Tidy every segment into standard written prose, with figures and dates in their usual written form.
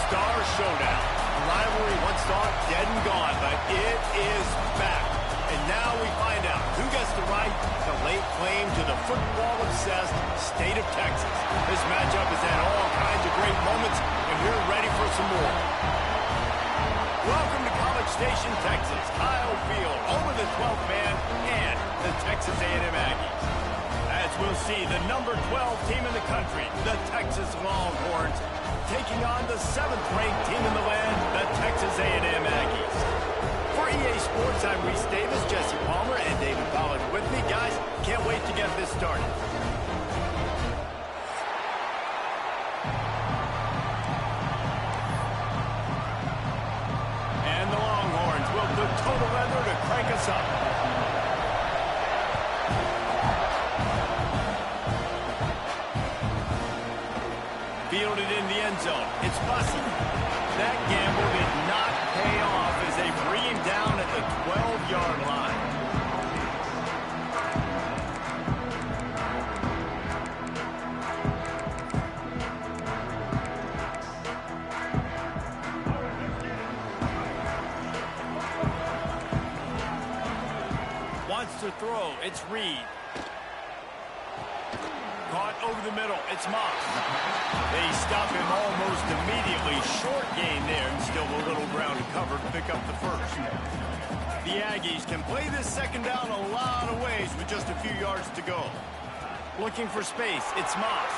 Star Showdown. A rivalry once thought dead and gone, but it is back. And now we find out who gets the right to lay claim to the football-obsessed state of Texas. This matchup has had all kinds of great moments, and we're ready for some more. Welcome to College Station, Texas. Kyle Field, home of the 12th man and the Texas A&M Aggies. As we'll see, the number 12 team in the country, the Texas Longhorns, taking on the 7th-ranked team in the land, the Texas A&M Aggies. For EA Sports, I'm Reese Davis, Jesse Palmer, and David Pollack with me. Guys, can't wait to get this started. And the Longhorns will put total leather to crank us up. Fielded in the end zone. It's Bussey. That gamble did not pay off as they bring him down at the 12-yard line. Wants to throw. It's Reed. Caught over the middle. It's Moss. They stop him almost immediately. Short gain there, and still a little ground to cover to pick up the first. The Aggies can play this second down a lot of ways with just a few yards to go. Looking for space. It's Moss.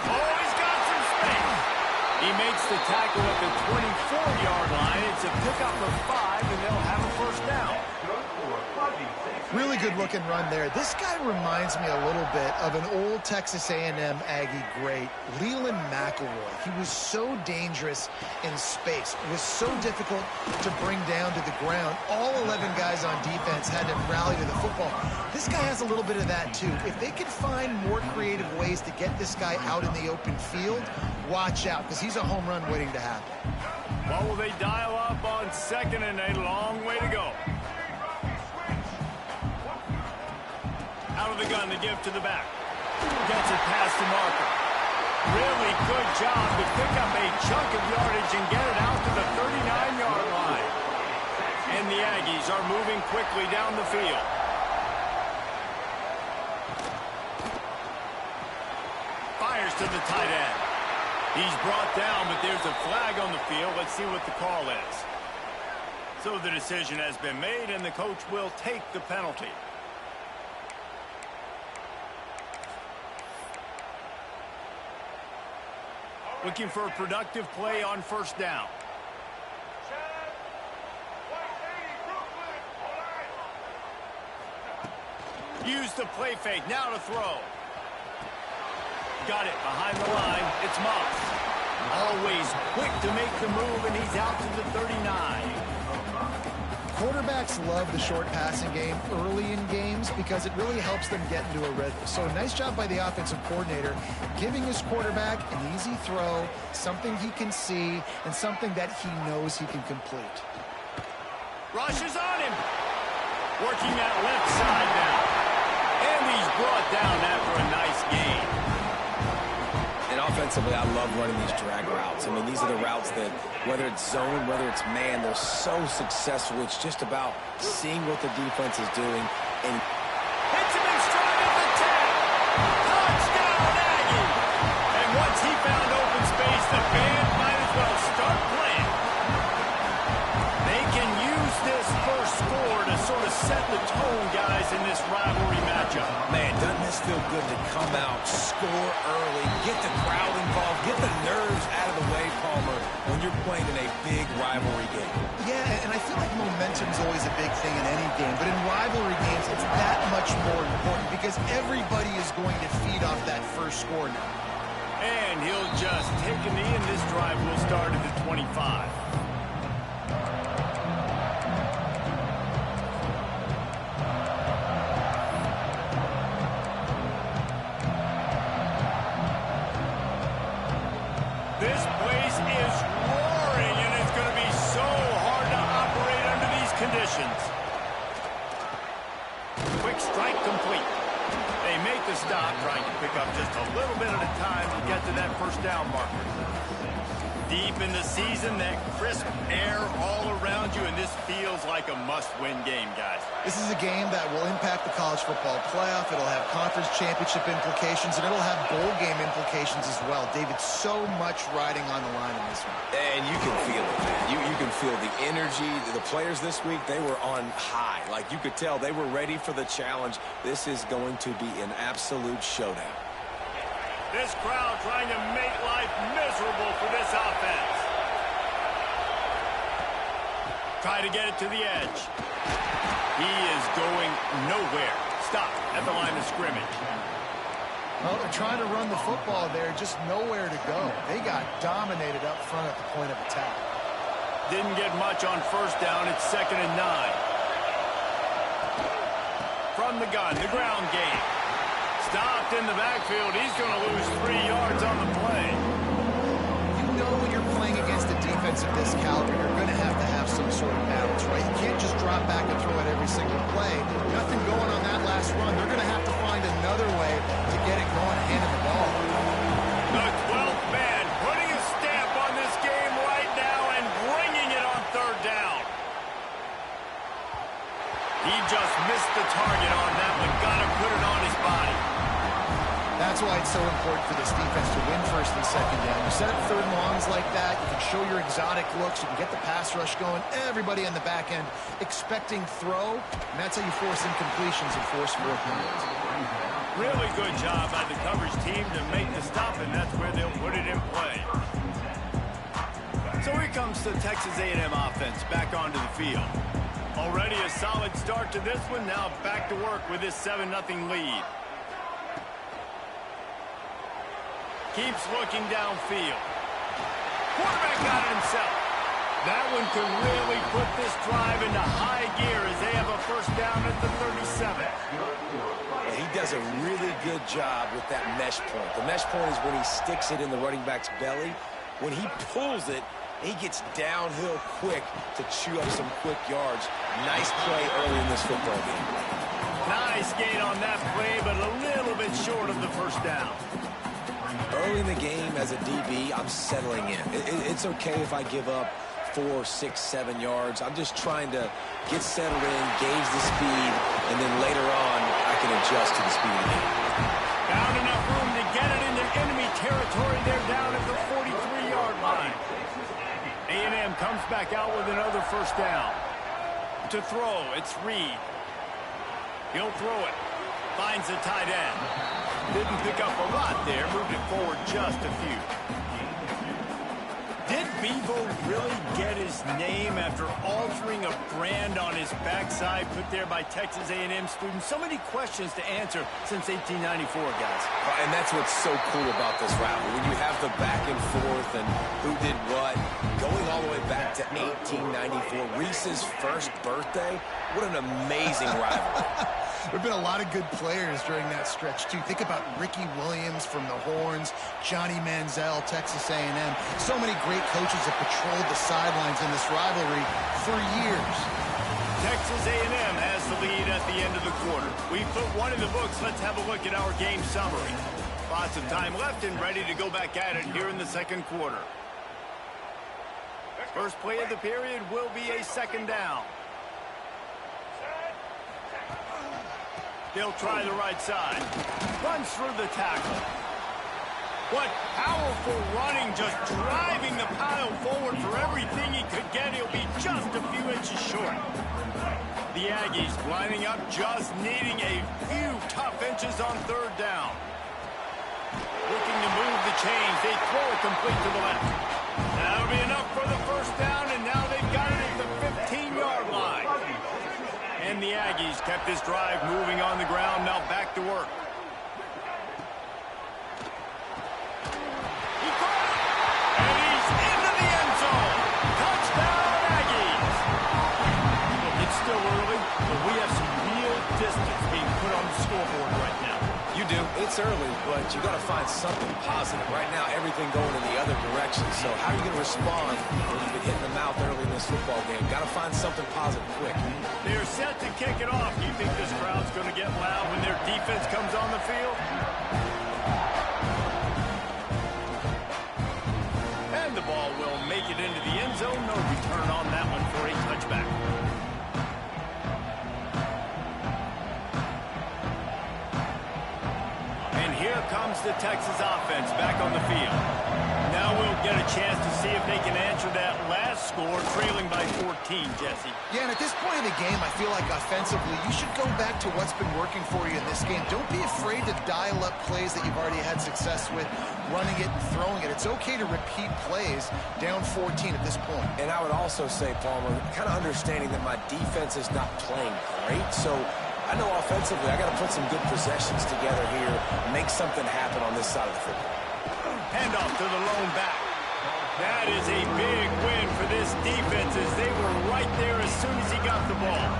Oh, he's got some space. He makes the tackle at the 24-yard line. It's a pickup of 5, and they'll have a first down. Really good-looking run there. This guy reminds me a little bit of an old Texas A&M Aggie great, Leland McElroy. He was so dangerous in space. It was so difficult to bring down to the ground. All 11 guys on defense had to rally to the football. This guy has a little bit of that, too. If they can find more creative ways to get this guy out in the open field, watch out, because he's a home run waiting to happen. What will they dial up on 2nd and a long way to go? Out of the gun to give to the back. Gets it past the marker. Really good job to pick up a chunk of yardage and get it out to the 39-yard line. And the Aggies are moving quickly down the field. Fires to the tight end. He's brought down, but there's a flag on the field. Let's see what the call is. So the decision has been made, and the coach will take the penalty. Looking for a productive play on first down. Use the play fake. Now to throw. Got it behind the line. It's Moss. Always quick to make the move, and he's out to the 39. Quarterbacks love the short passing game early in games because it really helps them get into a rhythm. So nice job by the offensive coordinator giving his quarterback an easy throw, something he can see, and something that he knows he can complete. Rushes on him. Working that left side now. And he's brought down after a nice gain. And offensively, I love running these drag routes. I mean, these are the routes that, whether it's zone, whether it's man, they're so successful. It's just about seeing what the defense is doing. And hits him in stride at the 10. Touchdown, Aggie. And once he found open space, the band might as well start playing. They can use this first score to sort of set the tone, guys, in this rivalry matchup. man, doesn't this feel good to come out, score early, get the crowd involved, get the nerves out of the way, Palmer, when you're playing in a big rivalry game? Yeah, and I feel like momentum's always a big thing in any game, but in rivalry games, it's that much more important because everybody is going to feed off that first score now. And he'll just take a knee, and this drive will start at the 25. This place is roaring, and it's going to be so hard to operate under these conditions. Quick strike complete. They make the stop, trying to pick up just a little bit at a time to get to that first down marker. deep in the season, that crisp air all around you, and this feels like a must-win game, guys. This is a game that will impact the college football playoff. It'll have conference championship implications, and it'll have bowl game implications as well. David, so much riding on the line in this one. And you can feel it, man. You can feel the energy. The players this week, they were on high. Like, you could tell they were ready for the challenge. This is going to be an absolute showdown. This crowd trying to make life miserable for this offense. Try to get it to the edge. He is going nowhere. Stop at the line of scrimmage. Well, they're trying to run the football there, just nowhere to go. They got dominated up front at the point of attack. Didn't get much on first down. It's 2nd and 9. From the gun, the ground game. Stopped in the backfield. He's going to lose 3 yards on the play. You know when you're playing against a defense of this caliber, you're going to have some sort of balance, right? You can't just drop back and throw it every single play. Nothing going on that last run. They're going to have to find another way to get it going and hand him the ball. The 12th man putting a stamp on this game right now and bringing it on 3rd down. He just missed the target on that one. Got to put it on his body. That's why it's so important for this defense to win 1st and 2nd down. You set up 3rd and longs like that. You can show your exotic looks. You can get the pass rush going. Everybody on the back end expecting throw. And that's how you force incompletions and force 4th downs. Really good job by the coverage team to make the stop, and that's where they'll put it in play. So here comes the Texas A&M offense back onto the field. Already a solid start to this one. Now back to work with this 7-0 lead. Keeps looking downfield. Quarterback got it himself. That one could really put this drive into high gear as they have a 1st down at the 37. Yeah, he does a really good job with that mesh point. The mesh point is when he sticks it in the running back's belly. When he pulls it, he gets downhill quick to chew up some quick yards. Nice play early in this football game. Nice gain on that play, but a little bit short of the 1st down. Early in the game, as a DB, I'm settling in. It's okay if I give up 4, 6, 7 yards. I'm just trying to get settled in, gauge the speed, and then later on, I can adjust to the speed of the game. Found enough room to get it into enemy territory. They're down at the 43-yard line. A&M comes back out with another 1st down. To throw, it's Reed. He'll throw it. Finds the tight end. Didn't pick up a lot there. Moved it forward just a few. Did Bevo really get his name after altering a brand on his backside put there by Texas A&M students? So many questions to answer since 1894, guys. And that's what's so cool about this rivalry. When you have the back and forth and who did what, going all the way back to 1894, Reese's 1st birthday, what an amazing rivalry. There have been a lot of good players during that stretch, too. Think about Ricky Williams from the Horns, Johnny Manziel, Texas A&M. So many great coaches have patrolled the sidelines in this rivalry for years. Texas A&M has the lead at the end of the quarter. We put one in the books. Let's have a look at our game summary. Lots of time left and ready to go back at it here in the 2nd quarter. First play of the period will be a 2nd down. They'll try the right side. Runs through the tackle. What powerful running, just driving the pile forward for everything he could get. He'll be just a few inches short. The Aggies lining up, just needing a few tough inches on 3rd down. Looking to move the chains. They throw it complete to the left. That'll be enough for the 1st down, and now they've got it at the 15-yard line. And the Aggies kept this drive moving on the ground. Now back to work. He caught it. And he's into the end zone. Touchdown, Aggies. Look, it's still early, but we have some real distance being put on the scoreboard right now. You do. It's early, but you got to find something positive. Right now, everything going in the other direction. So how are you going to respond when you've been hitting the mouth early in this football game? Got to find something positive quick. They're set to kick it off. Do you think this crowd's going to get loud when their defense comes on the field? And the ball will it into the end zone. No return on that one for a touchback. And here comes the Texas offense back on the field. Now we'll get a chance to see if they can answer that last score, trailing by 14, Jesse. Yeah, and at this point in the game, I feel like offensively, you should go back to what's been working for you in this game. Don't be afraid to dial up plays that you've already had success with, running it and throwing it. It's okay to repeat plays down 14 at this point. And I would also say, Palmer, kind of understanding that my defense is not playing great, so I know offensively I got to put some good possessions together here, make something happen on this side of the football. Handoff to the lone back. That is a big win for this defense as they were right there as soon as he got the ball.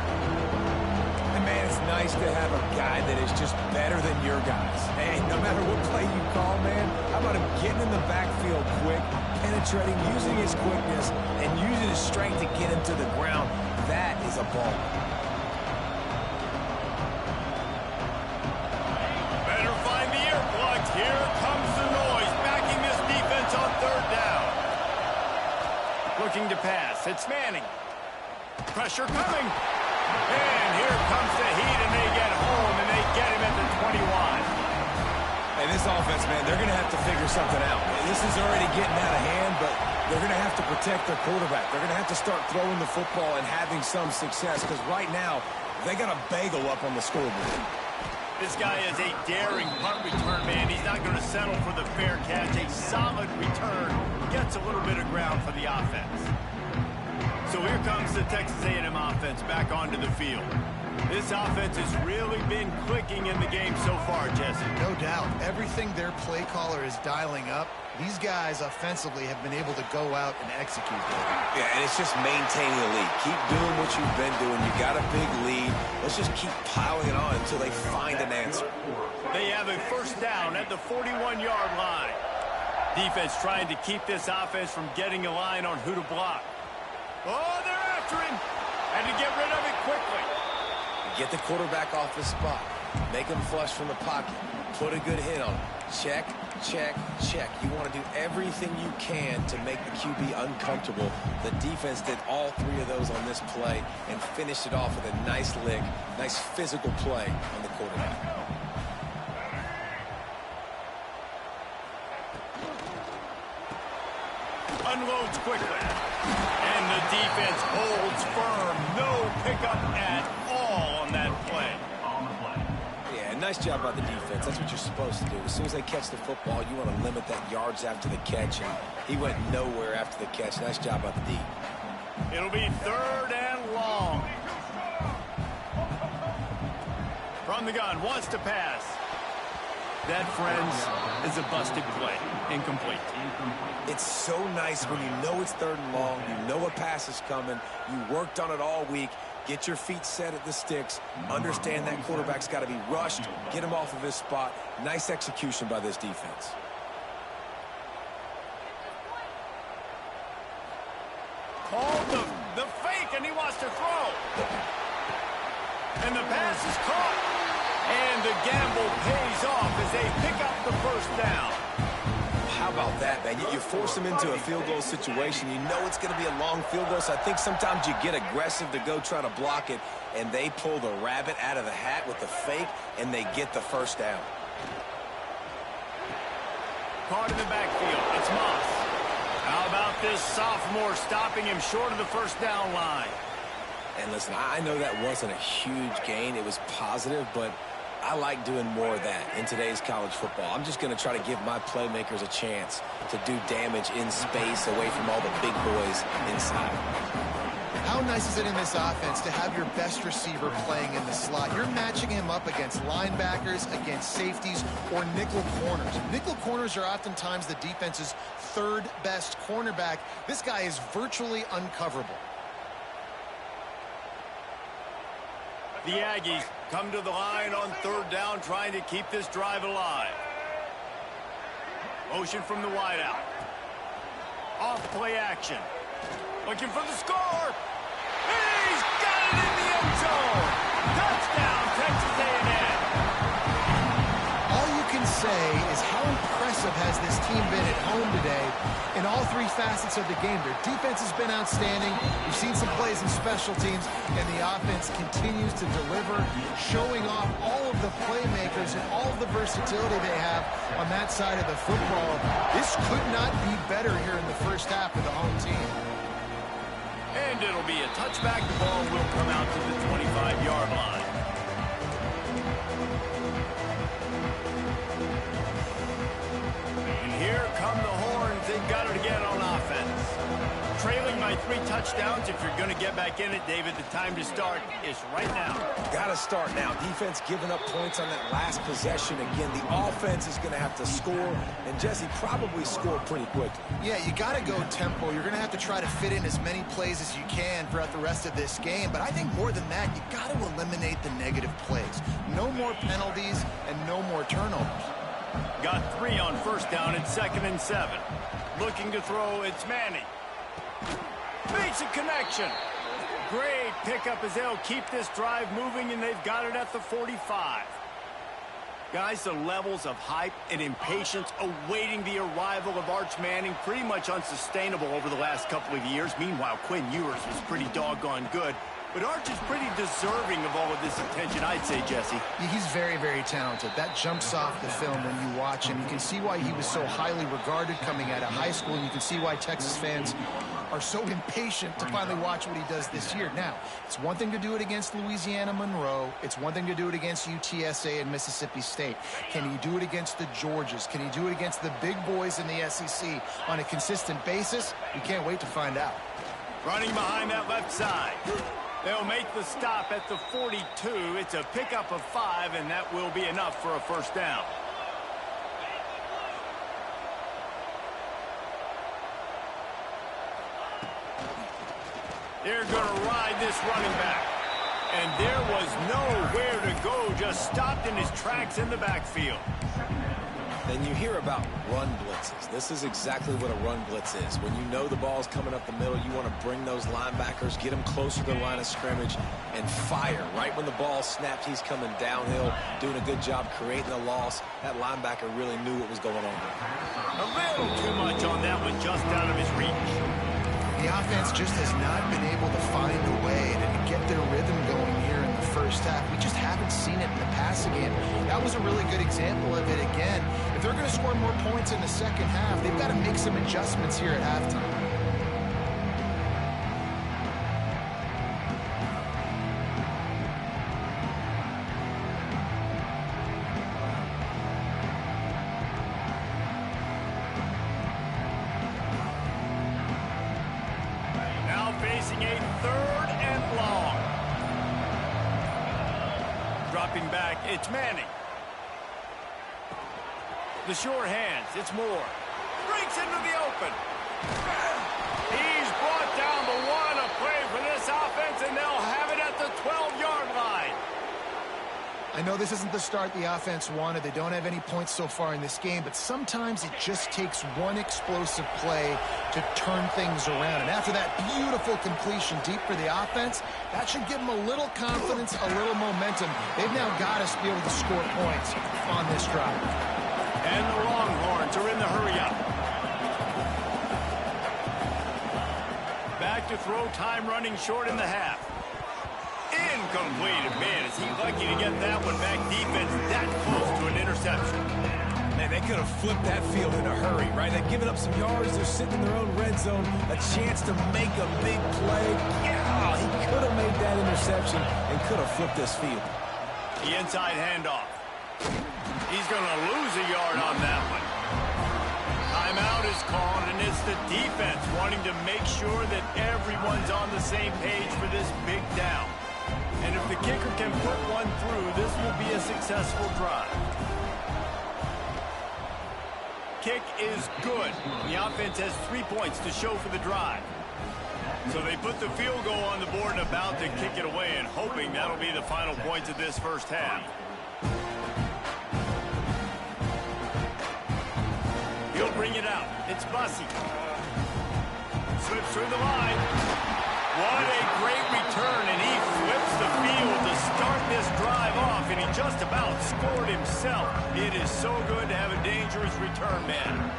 And man, it's nice to have a guy that is just better than your guys. Hey, no matter what play you call, man, how about him getting in the backfield quick, penetrating, using his quickness, and using his strength to get him to the ground. That is a ball. Better find the earplugs. Here comes the noise, backing this defense on third down. Looking to pass. It's Manning. Pressure coming. And here comes the heat, and they get home, and they get him at the 21. Hey, this offense, man, they're going to have to figure something out. This is already getting out of hand, but they're going to have to protect their quarterback. They're going to have to start throwing the football and having some success, because right now, they got a bagel up on the scoreboard. This guy is a daring punt return man. He's not going to settle for the fair catch. A solid return gets a little bit of ground for the offense. So here comes the Texas A&M offense back onto the field. This offense has really been clicking in the game so far, Jesse. No doubt. Everything their play caller is dialing up, these guys offensively have been able to go out and execute that. Yeah, and it's just maintaining the lead. Keep doing what you've been doing. You got a big lead. Let's just keep piling it on until they find an answer. They have a first down at the 41-yard line. Defense trying to keep this offense from getting a line on who to block. Oh, they're after him. Had to get rid of it quickly. Get the quarterback off his spot. Make him flush from the pocket. Put a good hit on him. Check, check, check. You want to do everything you can to make the QB uncomfortable. The defense did all three of those on this play and finished it off with a nice lick, nice physical play on the quarterback. Unloads quickly. And the defense holds firm. No pickup at all on that play. Yeah, nice job by the defense. That's what you're supposed to do. As soon as they catch the football, you want to limit that yards after the catch, and he went nowhere after the catch. Nice job by the D. It'll be third and long. From the gun, wants to pass. That, friends, is a busted play. Incomplete. It's so nice when you know it's third and long, you know a pass is coming, you worked on it all week, get your feet set at the sticks, understand that quarterback's got to be rushed, get him off of his spot. Nice execution by this defense. Called the fake, and he wants to throw. And the pass is caught. And the gamble pays off as they pick up the first down. How about that, man? You force them into a field goal situation. You know it's going to be a long field goal, so I think sometimes you get aggressive to go try to block it, and they pull the rabbit out of the hat with the fake, and they get the first down. Caught in the backfield. It's Moss. How about this sophomore stopping him short of the first down line? And listen, I know that wasn't a huge gain. It was positive, but I like doing more of that in today's college football. I'm just going to try to give my playmakers a chance to do damage in space away from all the big boys inside. How nice is it in this offense to have your best receiver playing in the slot? You're matching him up against linebackers, against safeties, or nickel corners. Nickel corners are oftentimes the defense's third best cornerback. This guy is virtually uncoverable. The Aggies come to the line on third down, trying to keep this drive alive. Motion from the wideout. Off play action. Looking for the score. He's got it in the end zone. Touchdown, Texas A&M. All you can say is how impressive impressive has this team been at home today in all three facets of the game? Their defense has been outstanding. We've seen some plays in special teams, and the offense continues to deliver, showing off all of the playmakers and all of the versatility they have on that side of the football. This could not be better here in the first half of the home team. And it'll be a touchback. The ball will come out to the 25-yard line. And here come the horns. They've got it again on offense. Trailing by 3 touchdowns. If you're going to get back in it, David, the time to start is right now. Got to start now. Defense giving up points on that last possession. Again, the offense is going to have to score, and Jesse probably score pretty quickly. Yeah, you got to go tempo. You're going to have to try to fit in as many plays as you can throughout the rest of this game. But I think more than that, you got to eliminate the negative plays. No more penalties and no more turnovers. Got 3 on first down. It's 2nd and 7. Looking to throw. It's Manning. Makes a connection. Great pickup as they'll keep this drive moving, and they've got it at the 45. Guys, the levels of hype and impatience awaiting the arrival of Arch Manning pretty much unsustainable over the last couple of years. Meanwhile, Quinn Ewers was pretty doggone good. But Arch is pretty deserving of all of this attention, I'd say, Jesse. He's very, very talented. That jumps off the film when you watch him. You can see why he was so highly regarded coming out of high school, and you can see why Texas fans are so impatient to finally watch what he does this year. Now, it's one thing to do it against Louisiana Monroe. It's one thing to do it against UTSA and Mississippi State. Can he do it against the Georgias? Can he do it against the big boys in the SEC on a consistent basis? We can't wait to find out. Running behind that left side. They'll make the stop at the 42. It's a pickup of 5, and that will be enough for a first down. They're going to ride this running back. And there was nowhere to go, just stopped in his tracks in the backfield. Then you hear about run blitzes. This is exactly what a run blitz is. When you know the ball's coming up the middle, you want to bring those linebackers, get them closer to the line of scrimmage, and fire. Right when the ball snaps, he's coming downhill, doing a good job creating a loss. That linebacker really knew what was going on there. A little too much on that one, just out of his reach. The offense just has not been able to find a way to get their rhythm going here in the first half. We just haven't seen it in the passing game. That was a really good example of it again. If they're going to score more points in the second half, they've got to make some adjustments here at halftime. Facing a 3rd and long. Dropping back, it's Manning. The sure hands, it's Moore. Breaks into the open. He's brought down the 1, a play for this offense, and they'll have it at the 12-yard line. I know this isn't the start the offense wanted. They don't have any points so far in this game, but sometimes it just takes one explosive play to turn things around. And after that beautiful completion deep for the offense, that should give them a little confidence, a little momentum. They've now got us to be able to score points on this drive. And the Longhorns are in the hurry-up. Back to throw, time running short in the half. Incomplete. Man, is he lucky to get that one back. Defense that close to an interception. Man, they could have flipped that field in a hurry, right? They've given up some yards. They're sitting in their own red zone. A chance to make a big play. Yeah, he could have made that interception and could have flipped this field. The inside handoff. He's going to lose a yard on that one. Timeout is called, and it's the defense wanting to make sure that everyone's on the same page for this big down. And if the kicker can put one through, this will be a successful drive. Kick is good. The offense has 3 points to show for the drive. So they put the field goal on the board and about to kick it away, and hoping that'll be the final points of this first half. He'll bring it out. It's Bussey. Slips through the line. What a great return, and he flips the field to start this drive off, and he just about scored himself. It is so good to have a dangerous return man.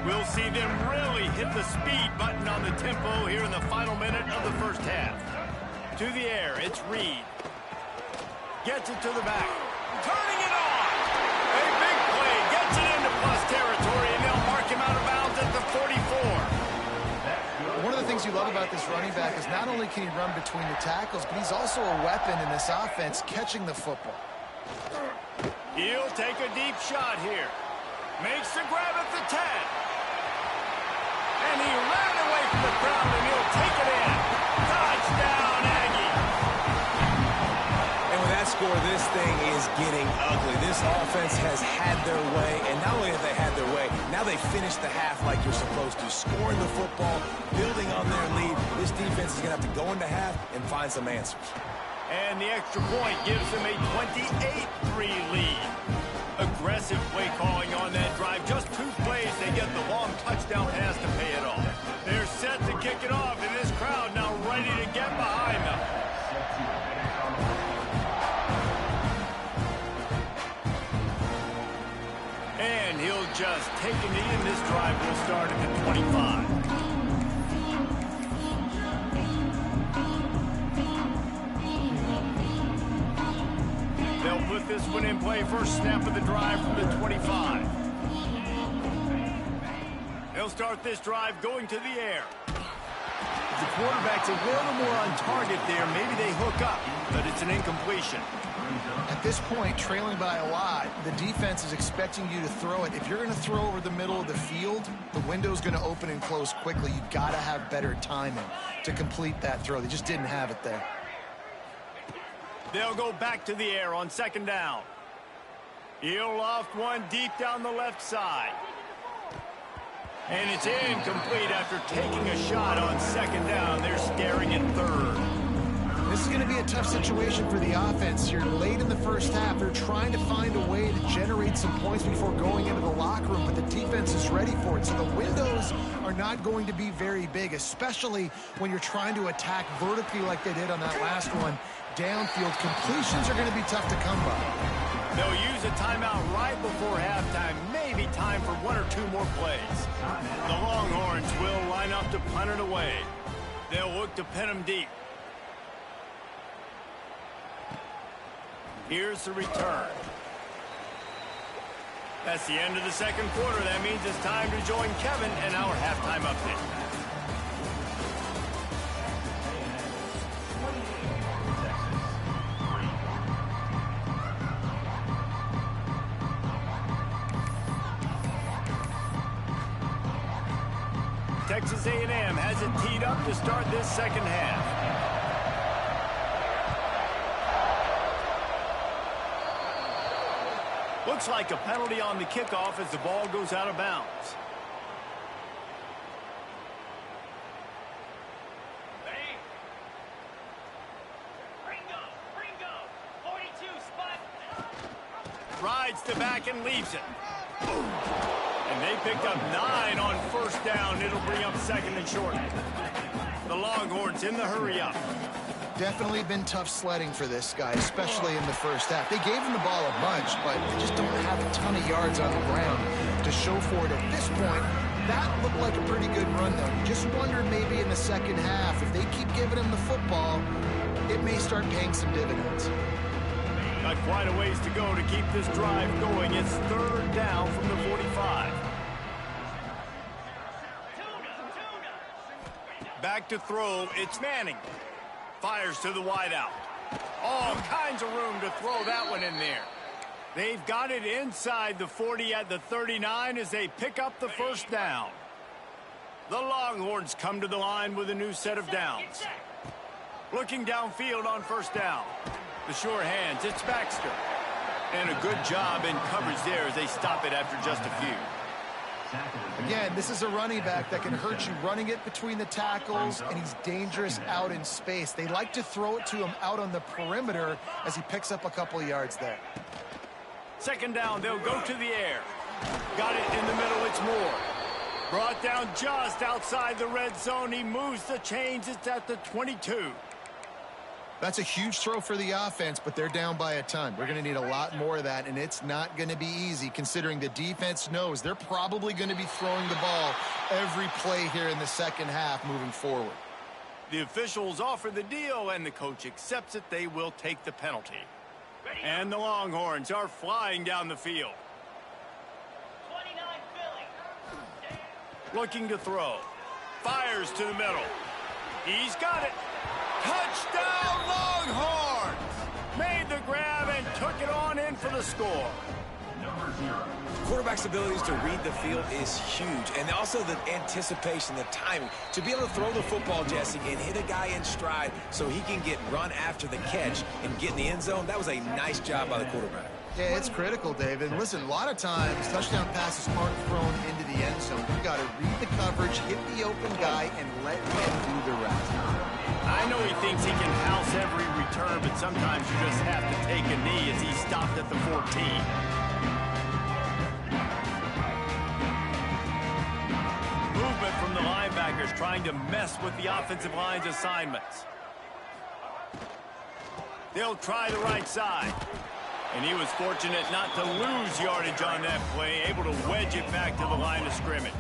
We'll see them really hit the speed button on the tempo here in the final minute of the first half. To the air, it's Reed. Gets it to the back. Turning it on. A big play. Gets it into plus territory, and they'll mark him out of bounds at the 44. One of the things you love about this running back is not only can he run between the tackles, but he's also a weapon in this offense catching the football. He'll take a deep shot here. Makes the grab at the 10. And he ran away from the crowd, and he'll take it in. Touchdown, Aggie. And with that score, this thing is getting ugly. This offense has had their way, and not only have they had their way, now they finished the half like you're supposed to, scoring the football, building on their lead. This defense is going to have to go into half and find some answers. And the extra point gives them a 28-3 lead. Aggressive play calling on that drive. Just 2 plays, they get the long touchdown pass to pay it off. They're set to kick it off, and this crowd now ready to get behind them. And he'll just take a knee, and this drive will start at the 25. They'll put this one in play. First snap of the drive from the 25. They'll start this drive going to the air. The quarterback's a little more on target there. Maybe they hook up, but it's an incompletion. At this point, trailing by a lot, the defense is expecting you to throw it. If you're going to throw over the middle of the field, the window's going to open and close quickly. You've got to have better timing to complete that throw. They just didn't have it there. They'll go back to the air on second down. He'll loft one deep down the left side. And it's incomplete after taking a shot on second down. They're staring at third. This is going to be a tough situation for the offense here. Late in the first half, they're trying to find a way to generate some points before going into the locker room, but the defense is ready for it. So the windows are not going to be very big, especially when you're trying to attack vertically like they did on that last one. Downfield completions are going to be tough to come by. They'll use a timeout right before halftime. Maybe time for 1 or 2 more plays. The Longhorns will line up to punt it away. They'll look to pin them deep. Here's the return. That's the end of the second quarter. That means it's time to join Kevin in our halftime update. Texas A&M has it teed up to start this second half. Looks like a penalty on the kickoff as the ball goes out of bounds. Ringo, 42 spot. Rides to back and leaves it. And they picked up 9 on first down. It'll bring up second and short. The Longhorns in the hurry up. Definitely been tough sledding for this guy, especially in the first half. They gave him the ball a bunch, but they just don't have a ton of yards on the ground to show for it at this point. That looked like a pretty good run, though. You just wonder maybe in the second half, if they keep giving him the football, it may start paying some dividends. Got quite a ways to go to keep this drive going. It's third down from the 45. Back to throw, it's Manning. Fires to the wideout. All kinds of room to throw that one in there. They've got it inside the 40 at the 39 as they pick up the first down. The Longhorns come to the line with a new set of downs. Looking downfield on first down. The sure hands, it's Baxter. And a good job in coverage there as they stop it after just a few. Again, this is a running back that can hurt you running it between the tackles, and he's dangerous out in space. They like to throw it to him out on the perimeter as he picks up a couple of yards there. Second down, they'll go to the air. Got it in the middle, it's Moore. Brought down just outside the red zone. He moves the chains. It's at the 22. That's a huge throw for the offense, but they're down by a ton. We're going to need a lot more of that, and it's not going to be easy considering the defense knows they're probably going to be throwing the ball every play here in the second half moving forward. The officials offer the deal, and the coach accepts it. They will take the penalty. And the Longhorns are flying down the field. Looking to throw. Fires to the middle. He's got it. Touchdown, Longhorns! Made the grab and took it on in for the score. Quarterback's abilities to read the field is huge, and also the anticipation, the timing. To be able to throw the football, Jesse, and hit a guy in stride so he can get run after the catch and get in the end zone, that was a nice job by the quarterback. Yeah, it's critical, David. Listen, a lot of times touchdown passes aren't thrown into the end zone. You got to read the coverage, hit the open guy, and let him do the rest. I know he thinks he can house every return, but sometimes you just have to take a knee as he stopped at the 14. Movement from the linebackers trying to mess with the offensive line's assignments. They'll try the right side. And he was fortunate not to lose yardage on that play, able to wedge it back to the line of scrimmage.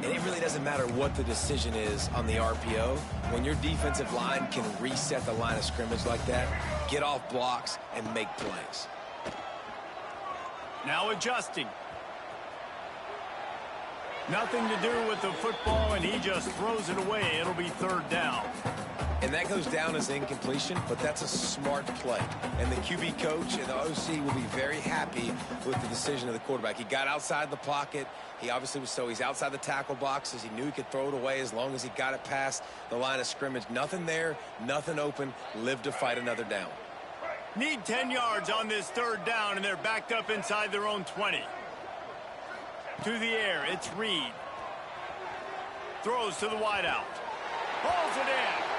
And it really doesn't matter what the decision is on the RPO. When your defensive line can reset the line of scrimmage like that, get off blocks and make plays. Now adjusting. Nothing to do with the football, and he just throws it away. It'll be third down. And that goes down as incompletion, but that's a smart play. And the QB coach and the OC will be very happy with the decision of the quarterback. He got outside the pocket. He obviously was he's outside the tackle boxes. He knew he could throw it away as long as he got it past the line of scrimmage. Nothing there, nothing open. Live to fight another down. Need 10 yards on this third down, and they're backed up inside their own 20. To the air, it's Reed. Throws to the wideout. Pulls it in.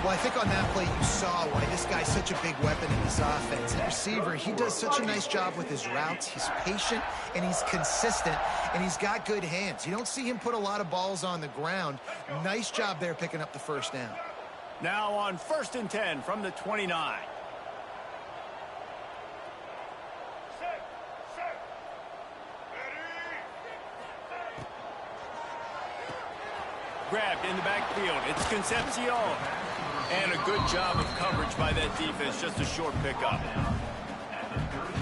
Well, I think on that play you saw why this guy's such a big weapon in this offense. The receiver, he does such a nice job with his routes. He's patient, and he's consistent, and he's got good hands. You don't see him put a lot of balls on the ground. Nice job there picking up the first down. Now on 1st and 10 from the 29. Grabbed in the backfield. It's Concepcion. And a good job of coverage by that defense. Just a short pickup.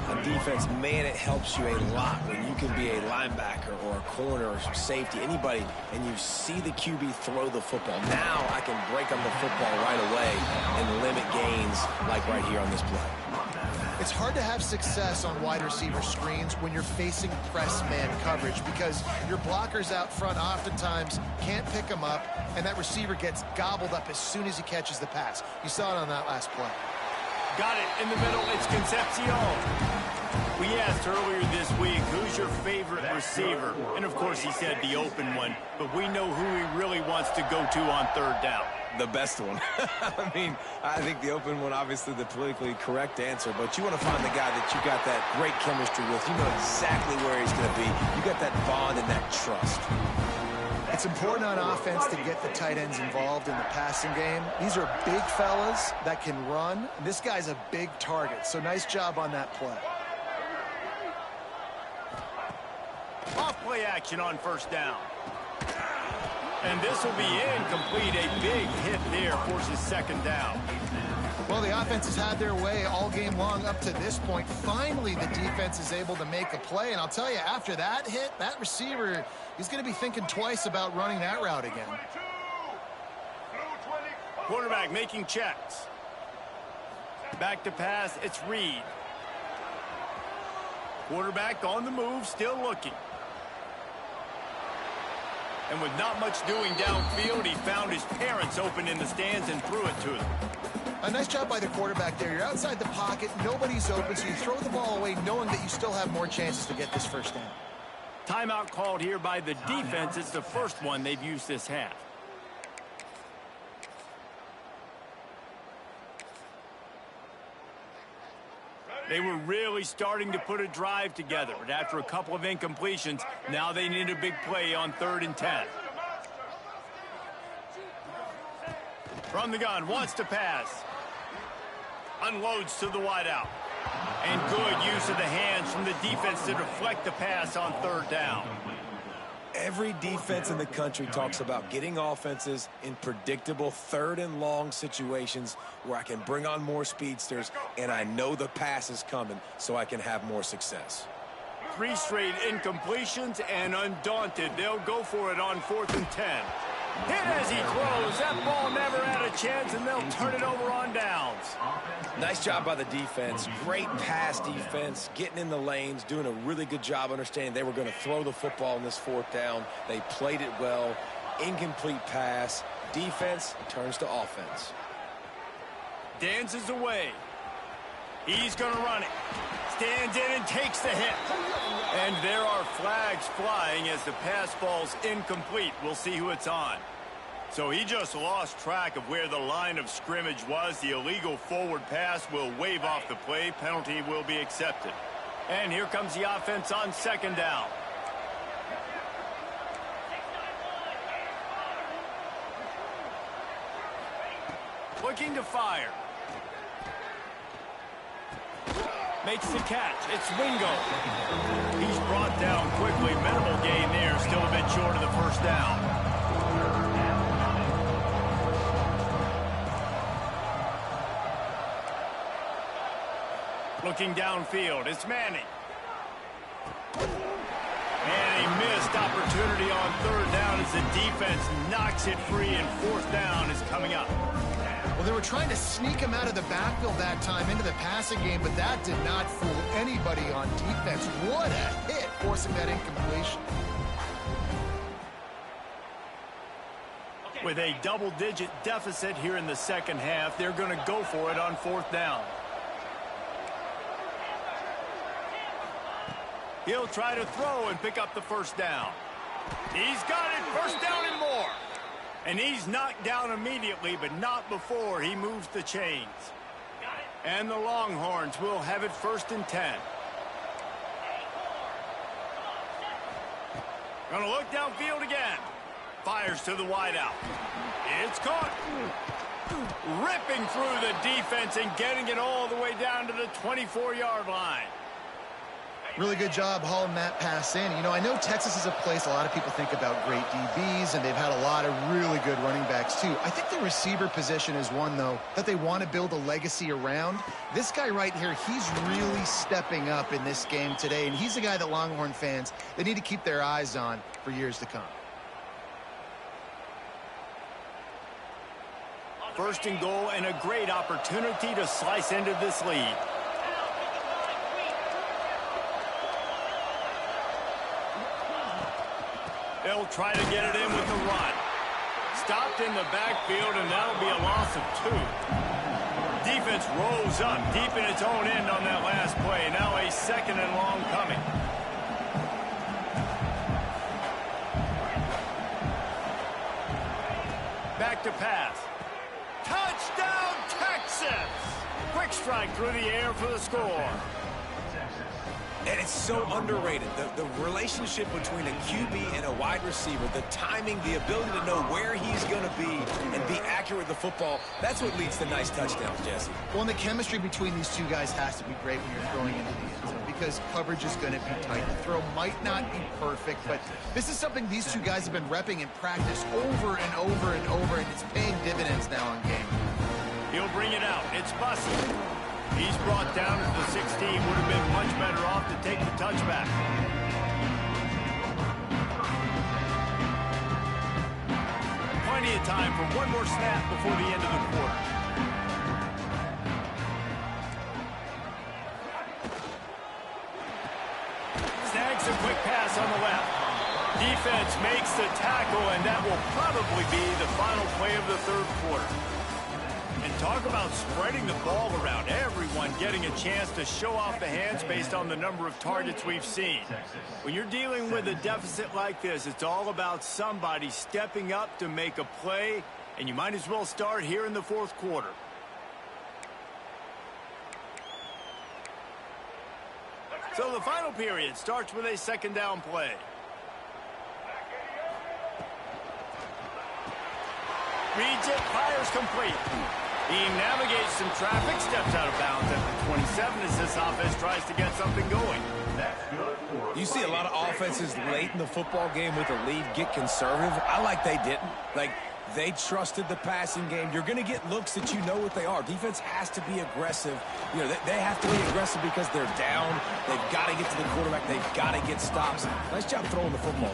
On defense, man, it helps you a lot when you can be a linebacker or a corner or safety, anybody, and you see the QB throw the football. Now I can break on the football right away and limit gains like right here on this play. It's hard to have success on wide receiver screens when you're facing press man coverage because your blockers out front oftentimes can't pick them up, and that receiver gets gobbled up as soon as he catches the pass. You saw it on that last play. Got it in the middle. It's Concepcion. We asked earlier this week, who's your favorite receiver? And, of course, he said the open one. But we know who he really wants to go to on third down. The best one. I mean, I think the open one, obviously the politically correct answer, but you want to find the guy that you got that great chemistry with. You know exactly where he's going to be. You got that bond and that trust. It's important on offense to get the tight ends involved in the passing game. These are big fellas that can run. This guy's a big target, so nice job on that play. Off play action on first down. And this will be incomplete. A big hit there forces second down. Well, the offense has had their way all game long up to this point. Finally, the defense is able to make a play. And I'll tell you, after that hit, that receiver, he's going to be thinking twice about running that route again. Quarterback making checks. Back to pass, it's Reed. Quarterback on the move, still looking. And with not much doing downfield, he found his parents open in the stands and threw it to them. A nice job by the quarterback there. You're outside the pocket, nobody's open, so you throw the ball away knowing that you still have more chances to get this first down. Timeout called here by the defense. It's the first one they've used this half. They were really starting to put a drive together, but after a couple of incompletions, now they need a big play on 3rd and 10. From the gun, wants to pass. Unloads to the wideout. And good use of the hands from the defense to deflect the pass on 3rd down. Every defense in the country talks about getting offenses in predictable 3rd and long situations where I can bring on more speedsters and I know the pass is coming so I can have more success. 3 straight incompletions, and undaunted, they'll go for it on 4th and 10. Hit as he throws. That ball never had a chance, and they'll turn it over on downs. Nice job by the defense. Great pass defense, getting in the lanes, doing a really good job understanding they were going to throw the football in this 4th down. They played it well. Incomplete pass. Defense turns to offense. Dances away. He's going to run it. Stands in and takes the hit. And there are flags flying as the pass falls incomplete. We'll see who it's on. So he just lost track of where the line of scrimmage was. The illegal forward pass will wave off the play. Penalty will be accepted. And here comes the offense on 2nd down. Looking to fire. Makes the catch. It's Wingo. He's brought down quickly. Minimal gain there. Still a bit short of the 1st down. Looking downfield. It's Manning. And a missed opportunity on 3rd down as the defense knocks it free, and 4th down is coming up. Well, they were trying to sneak him out of the backfield that time into the passing game, but that did not fool anybody on defense. What a hit, forcing that incompletion. With a double-digit deficit here in the 2nd half, they're going to go for it on 4th down. He'll try to throw and pick up the 1st down. He's got it, 1st down and more. And he's knocked down immediately, but not before he moves the chains. And the Longhorns will have it 1st and 10. Gonna look downfield again. Fires to the wideout. It's caught. Ripping through the defense and getting it all the way down to the 24-yard line. Really good job hauling that pass in. You know, I know Texas is a place a lot of people think about great DBs, and they've had a lot of really good running backs, too. I think the receiver position is one, though, that they want to build a legacy around. This guy right here, he's really stepping up in this game today, and he's a guy that Longhorn fans, they need to keep their eyes on for years to come. 1st and goal, and a great opportunity to slice into this lead. They'll try to get it in with the run. Stopped in the backfield, and that'll be a loss of 2. Defense rolls up deep in its own end on that last play. Now a 2nd and long coming. Back to pass. Touchdown, Texas! Quick strike through the air for the score. And it's so underrated. The relationship between a QB and a wide receiver, the timing, the ability to know where he's going to be and be accurate with the football, that's what leads to nice touchdowns, Jesse. Well, and the chemistry between these two guys has to be great when you're throwing into the end zone because coverage is going to be tight. The throw might not be perfect, but this is something these two guys have been repping in practice over and over and over, and it's paying dividends now in game. He'll bring it out. It's Bussey. He's brought down at the 16. Would have been much better off to take the touchback. Plenty of time for one more snap before the end of the quarter. Snags a quick pass on the left. Defense makes the tackle, and that will probably be the final play of the 3rd quarter. And talk about spreading the ball around. Everyone getting a chance to show off the hands based on the number of targets we've seen. When you're dealing with a deficit like this, it's all about somebody stepping up to make a play, and you might as well start here in the 4th quarter. So the final period starts with a second down play. Reads it, fires complete. He navigates some traffic, steps out of bounds at the 27 as this offense tries to get something going. You see a lot of offenses late in the football game with a lead get conservative. I like they didn't. Like, they trusted the passing game. You're going to get looks that you know what they are. Defense has to be aggressive. You know, they have to be aggressive because they're down. They've got to get to the quarterback. They've got to get stops. Nice job throwing the football.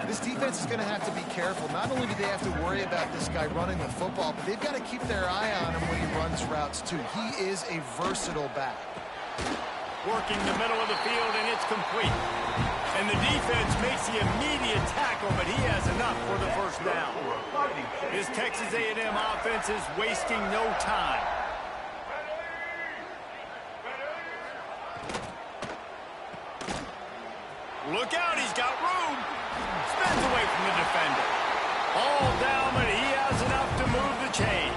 This defense is going to have to be careful. Not only do they have to worry about this guy running the football, but they've got to keep their eye on him when he runs routes, too. He is a versatile back. Working the middle of the field, and it's complete. And the defense makes the immediate tackle, but he has enough for the first down. This Texas A&M offense is wasting no time. Look out, he's got room. Spins away from the defender. All down, but he has enough to move the chains.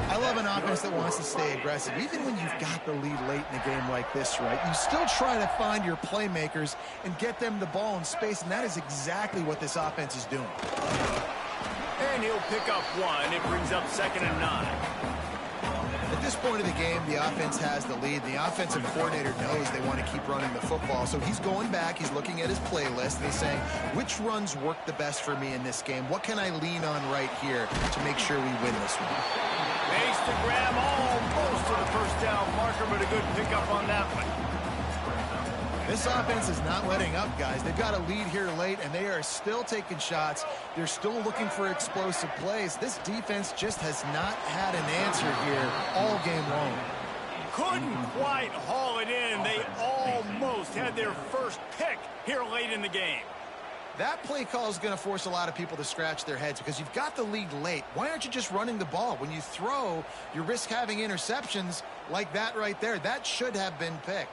I love an offense that wants to stay aggressive. Even when you've got the lead late in a game like this, right, you still try to find your playmakers and get them the ball in space, and that is exactly what this offense is doing. And he'll pick up one. It brings up 2nd and 9. At this point of the game, the offense has the lead. The offensive coordinator knows they want to keep running the football. So he's going back, he's looking at his playlist, and he's saying, which runs work the best for me in this game? What can I lean on right here to make sure we win this one? Makes the grab almost to the first down marker, but a good pickup on that one. This offense is not letting up, guys. They've got a lead here late, and they are still taking shots. They're still looking for explosive plays. This defense just has not had an answer here all game long. Couldn't quite haul it in. They almost had their first pick here late in the game. That play call is going to force a lot of people to scratch their heads because you've got the lead late. Why aren't you just running the ball? When you throw, you risk having interceptions like that right there. That should have been picked.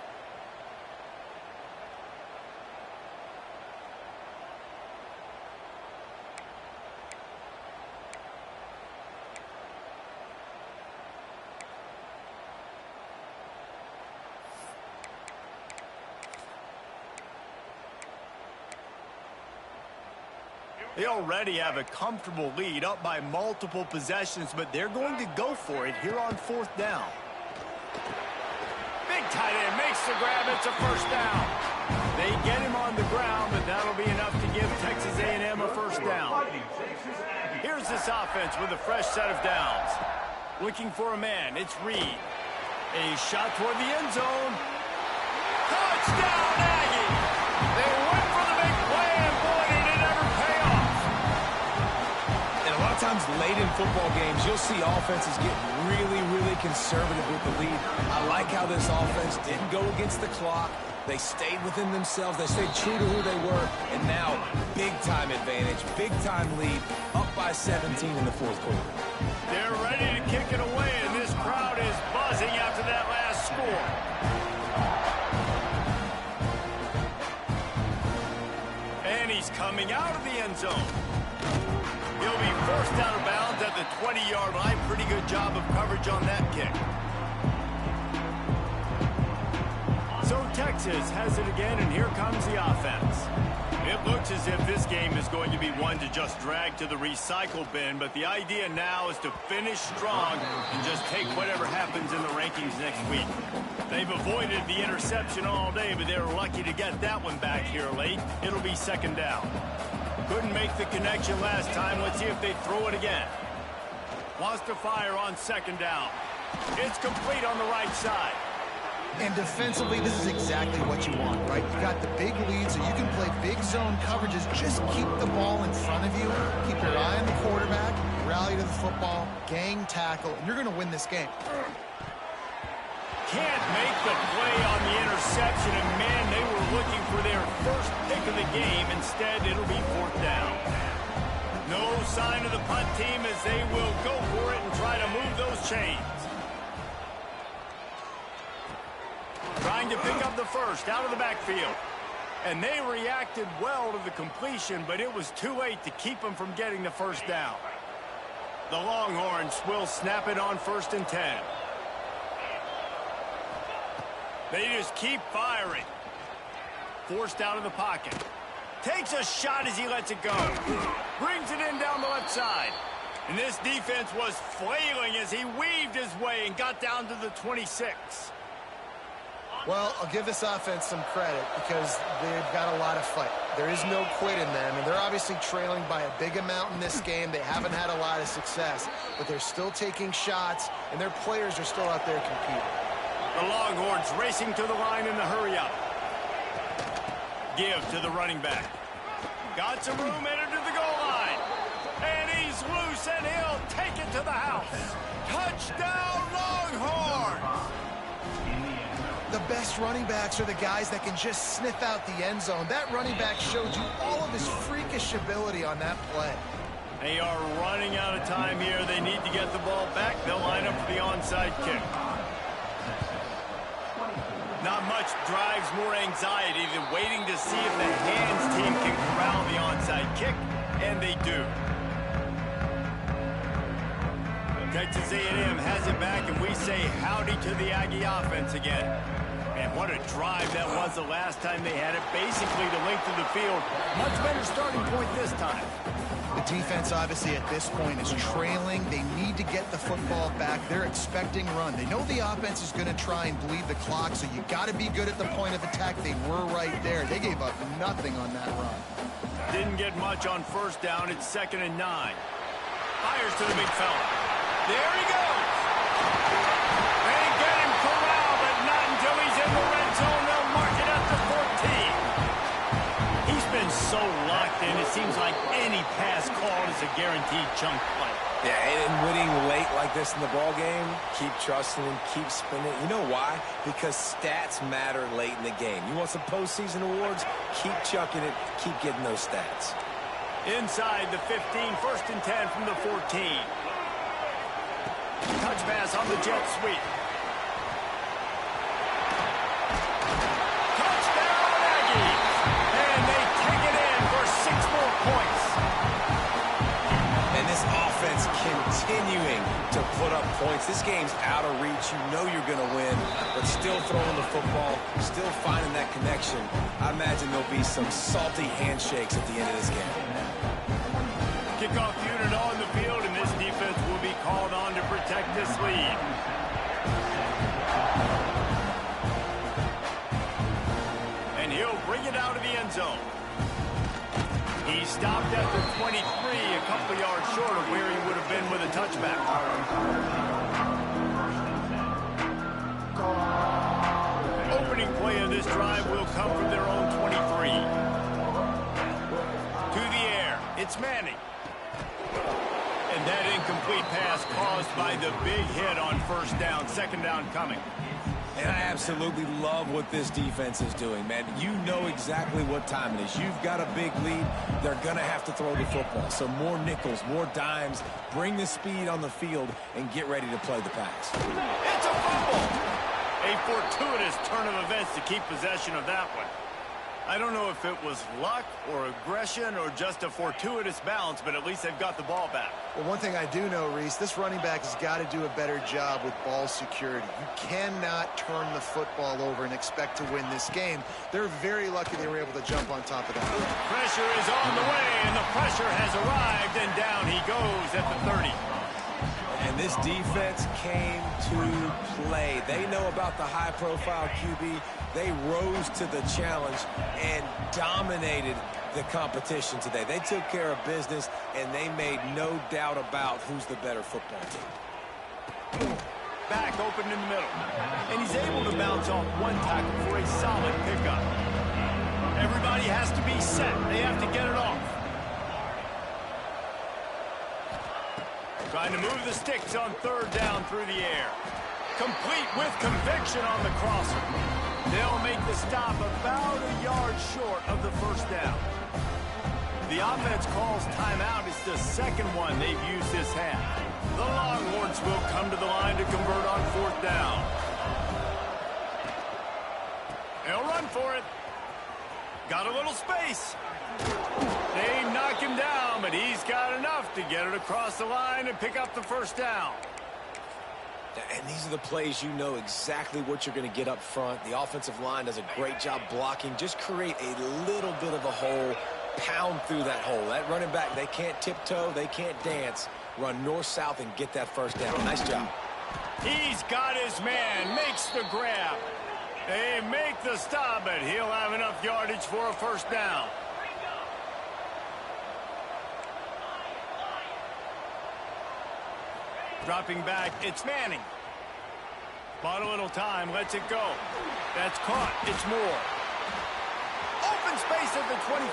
They already have a comfortable lead up by multiple possessions, but they're going to go for it here on 4th down. Big tight end makes the grab. It's a first down. They get him on the ground, but that'll be enough to give Texas A&M a first down. Here's this offense with a fresh set of downs. Looking for a man. It's Reed. A shot toward the end zone. Touchdown, Aggie! They went for the big play, and boy, did it ever pay off. A lot of times late in football games, you'll see offenses get really, really conservative with the lead. I like how this offense didn't go against the clock. They stayed within themselves. They stayed true to who they were. And now, big-time advantage, big-time lead, up by 17 in the 4th quarter. They're ready to kick it away, and this crowd is buzzing after that last score. And he's coming out of the end zone. He'll be forced out of bounds at the 20-yard line. Pretty good job of coverage on that kick. So Texas has it again, and here comes the offense. It looks as if this game is going to be one to just drag to the recycle bin, but the idea now is to finish strong and just take whatever happens in the rankings next week. They've avoided the interception all day, but they were lucky to get that one back here late. It'll be 2nd down. Couldn't make the connection last time. Let's see if they throw it again. Wants to fire on 2nd down. It's complete on the right side. And defensively, this is exactly what you want, right? You got the big lead, so you can play big zone coverages. Just keep the ball in front of you. Keep your eye on the quarterback. Rally to the football. Gang tackle. And you're going to win this game. Can't make the play on the interception, and man, they were looking for their first pick of the game. Instead, it'll be 4th down. No sign of the punt team as they will go for it and try to move those chains. Trying to pick up the first out of the backfield. And they reacted well to the completion, but it was too late to keep them from getting the first down. The Longhorns will snap it on 1st and 10. They just keep firing. Forced out of the pocket. Takes a shot as he lets it go. Brings it in down the left side. And this defense was flailing as he weaved his way and got down to the 26. Well, I'll give this offense some credit because they've got a lot of fight. There is no quit in them, and they're obviously trailing by a big amount in this game. They haven't had a lot of success, but they're still taking shots, and their players are still out there competing. The Longhorns racing to the line in the hurry-up. Give to the running back. Got some room, entered to the goal line. And he's loose, and he'll take it to the house. Touchdown, Longhorns! The best running backs are the guys that can just sniff out the end zone. That running back showed you all of his freakish ability on that play. They are running out of time here. They need to get the ball back. They'll line up for the onside kick. Not much drives more anxiety than waiting to see if the hands team can corral the onside kick, and they do. Texas A&M has it back, and we say howdy to the Aggie offense again. And what a drive that was the last time they had it, basically the length of the field. Much better starting point this time. The defense, obviously, at this point is trailing. They need to get the football back. They're expecting run. They know the offense is going to try and bleed the clock, so you got to be good at the point of attack. They were right there. They gave up nothing on that run. Didn't get much on first down. It's 2nd and 9. Fires to the big fella. There he goes. They get him corralled, but not until he's in the red zone. They'll mark it at the 14. He's been so locked in, it seems like any pass called is a guaranteed chunk play. Yeah, and winning late like this in the ball game, keep trusting him, keep spinning. You know why? Because stats matter late in the game. You want some postseason awards? Keep chucking it, keep getting those stats. Inside the 15, 1st and 10 from the 14. Touch pass on the jet sweep. Touchdown, Aggies! And they take it in for 6 more points. And this offense continuing to put up points. This game's out of reach. You know you're going to win, but still throwing the football, still finding that connection. I imagine there'll be some salty handshakes at the end of this game. Kickoff unit on the field, and this defense will be called on to protect this lead. And he'll bring it out of the end zone. He stopped at the 23, a couple of yards short of where he would have been with a touchback. Opening play of this drive will come from their own 23. To the air, it's Manning. And that incomplete pass caused by the big hit on first down, 2nd down coming. And I absolutely love what this defense is doing, man. You know exactly what time it is. You've got a big lead. They're going to have to throw the football. So more nickels, more dimes. Bring the speed on the field and get ready to play the pass. It's a fumble. A fortuitous turn of events to keep possession of that one. I don't know if it was luck or aggression or just a fortuitous bounce, but at least they've got the ball back. Well, one thing I do know, Reese, this running back has got to do a better job with ball security. You cannot turn the football over and expect to win this game. They're very lucky they were able to jump on top of that. Pressure is on the way, and the pressure has arrived, and down he goes at the 30. And this defense came to play. They know about the high-profile QB. They rose to the challenge and dominated the competition today. They took care of business, and they made no doubt about who's the better football team. Back open in the middle. And he's able to bounce off one tackle for a solid pickup. Everybody has to be set. They have to get it off. Trying to move the sticks on 3rd down through the air. Complete with conviction on the crosser. They'll make the stop about a yard short of the 1st down. The offense calls timeout. It's the 2nd one they've used this half. The Longhorns will come to the line to convert on 4th down. They'll run for it. Got a little space. They knock him down, but he's got enough to get it across the line and pick up the 1st down. And these are the plays you know exactly what you're going to get up front. The offensive line does a great job blocking. Just create a little bit of a hole, pound through that hole. That running back, they can't tiptoe, they can't dance. Run north-south and get that first down. Nice job. He's got his man, makes the grab. They make the stop, but he'll have enough yardage for a first down. Dropping back, it's Manning. Bought a little time, lets it go. That's caught, it's Moore. Open space at the 25.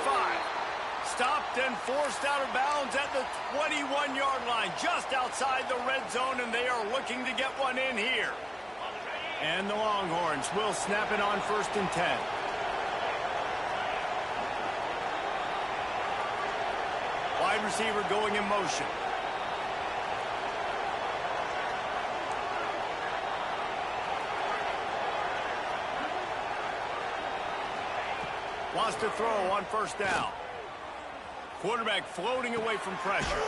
Stopped and forced out of bounds at the 21-yard line, just outside the red zone, and they are looking to get one in here. And the Longhorns will snap it on 1st and 10. Wide receiver going in motion. Wants to throw on 1st down. Quarterback floating away from pressure.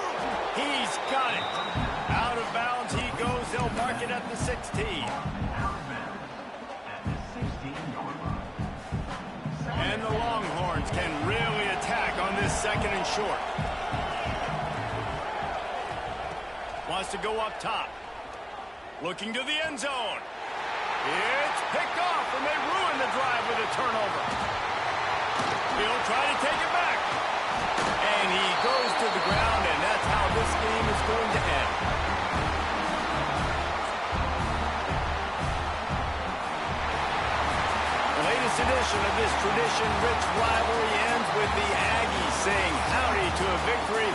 He's got it. Out of bounds he goes. They'll mark it at the 16. And the Longhorns can really attack on this 2nd and short. Wants to go up top. Looking to the end zone. It's picked off, and they ruin the drive with a turnover. He'll try to take it back. And he goes to the ground, and that's how this game is going to end. The latest edition of this tradition-rich rivalry ends with the Aggies saying howdy to a victory